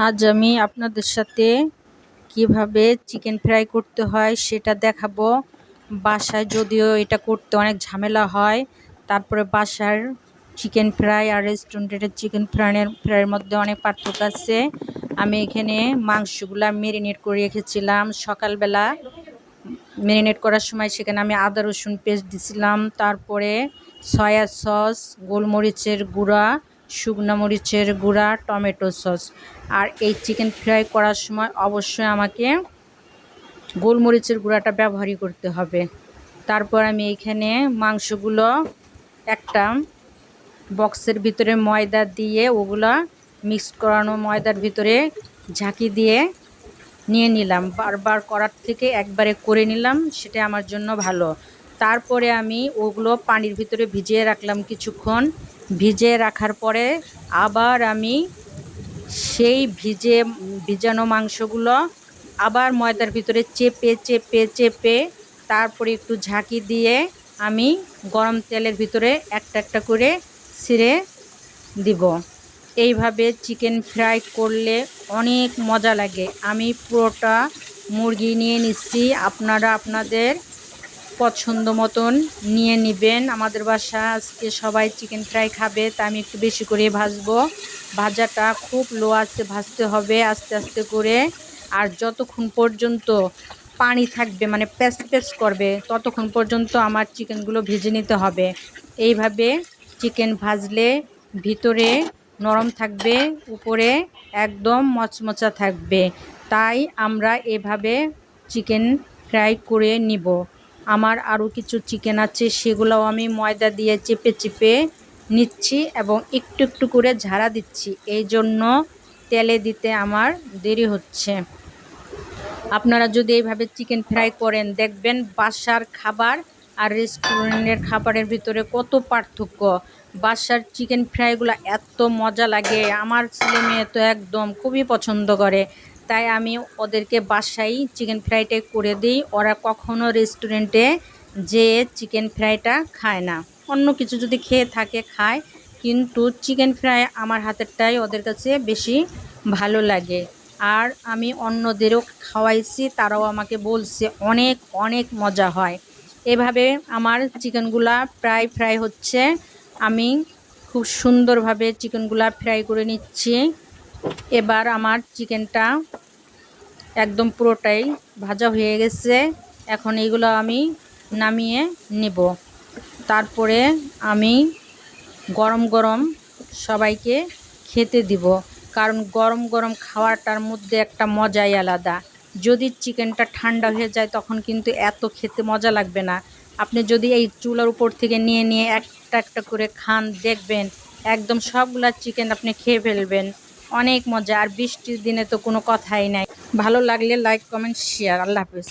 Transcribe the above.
আজ আমি আপনাদের সাথে কিভাবে চিকেন ফ্রাই করতে হয় সেটা দেখাবো। বাসায় যদিও এটা করতে অনেক ঝামেলা হয়, তারপরে বাসার চিকেন ফ্রাই আর রেস্টুরেন্টের চিকেন ফ্রাইয়ের মধ্যে অনেক পার্থক্য আছে। আমি এখানে মাংসগুলা ম্যারিনেট করে রেখেছিলাম সকালবেলা। ম্যারিনেট করার সময় সেখানে আমি আদা রসুন পেস্ট দিছিলাম, তারপরে সয়া সস, গোলমরিচের গুঁড়া, শুকনো মরিচের গুঁড়া, টমেটো সস। আর এই চিকেন ফ্রাই করার সময় অবশ্যই আমাকে গোলমরিচের গুঁড়াটা ব্যবহারই করতে হবে। তারপর আমি এইখানে মাংসগুলো একটা বক্সের ভিতরে ময়দা দিয়ে ওগুলা মিক্স করানো ময়দার ভিতরে ঝাঁকি দিয়ে নিয়ে নিলাম। বারবার করার থেকে একবারে করে নিলাম, সেটা আমার জন্য ভালো। তারপরে আমি ওগুলো পানির ভিতরে ভিজিয়ে রাখলাম কিছুক্ষণ। ভিজিয়ে রাখার পরে আবার আমি সেই ভিজানো মাংসগুলো আবার ময়দার ভিতরে চেপে চেপে চেপে তারপরে একটু ঝাঁকি দিয়ে আমি গরম তেলের ভিতরে একটা একটা করে ছিঁড়ে দিব। এইভাবে চিকেন ফ্রাই করলে অনেক মজা লাগে। আমি পুরোটা মুরগি নিয়ে নিচ্ছি, আপনারা আপনাদের পছন্দ মতন নিয়ে নেবেন। আমাদের বাসা আজকে সবাই চিকেন ফ্রাই খাবে, তা আমি একটু বেশি করে ভাজবো। ভাজাটা খুব লো আছে ভাজতে হবে, আস্তে আস্তে করে। আর যতক্ষণ পর্যন্ত পানি থাকবে, মানে প্যাচ প্যাচ করবে, ততক্ষণ পর্যন্ত আমার চিকেনগুলো ভেজে নিতে হবে। এইভাবে চিকেন ভাজলে ভিতরে নরম থাকবে, উপরে একদম মচমচা থাকবে। তাই আমরা এভাবে চিকেন ফ্রাই করে নিব। আমার আরও কিছু চিকেন আছে, সেগুলোও আমি ময়দা দিয়ে চেপে চেপে নিচ্ছি এবং একটু একটু করে ঝাড়া দিচ্ছি। এই জন্য তেলে দিতে আমার দেরি হচ্ছে। আপনারা যদি এইভাবে চিকেন ফ্রাই করেন, দেখবেন বাসার খাবার আর রেস্টুরেন্টের খাবারের ভিতরে কত পার্থক্য। বাসার চিকেন ফ্রাইগুলো এত মজা লাগে, আমার ছেলে মেয়ে তো একদম খুবই পছন্দ করে। তাই আমি ওদেরকে বাসায় চিকেন ফ্রাইটাই করে দিই। ওরা কখনো রেস্টুরেন্টে যেয়ে চিকেন ফ্রাইটা খায় না। অন্য কিছু যদি খেয়ে থাকে খায়, কিন্তু চিকেন ফ্রাই আমার হাতেরটাই ওদের কাছে বেশি ভালো লাগে। আর আমি অন্যদেরও খাওয়াইছি, তারাও আমাকে বলছে অনেক অনেক মজা হয়। এভাবে আমার চিকেনগুলা প্রায় ফ্রাই হচ্ছে। আমি খুব সুন্দরভাবে চিকেনগুলা ফ্রাই করে নিচ্ছি। এবার আমার চিকেনটা একদম পুরোটাই ভাজা হয়ে গেছে। এখন এইগুলো আমি নামিয়ে নেব। তারপরে আমি গরম গরম সবাইকে খেতে দিব, কারণ গরম গরম খাওয়াটার মধ্যে একটা মজাই আলাদা। যদি চিকেনটা ঠান্ডা হয়ে যায় তখন কিন্তু এত খেতে মজা লাগবে না। আপনি যদি এই চুলার উপর থেকে নিয়ে নিয়ে একটা একটা করে খান, দেখবেন একদম সবগুলা চিকেন আপনি খেয়ে ফেলবেন। অনেক মজা। আর বৃষ্টির দিনে তো কোনো কথাই নাই। ভালো লাগলে লাইক, কমেন্ট, শেয়ার। আল্লাহ হাফেজ।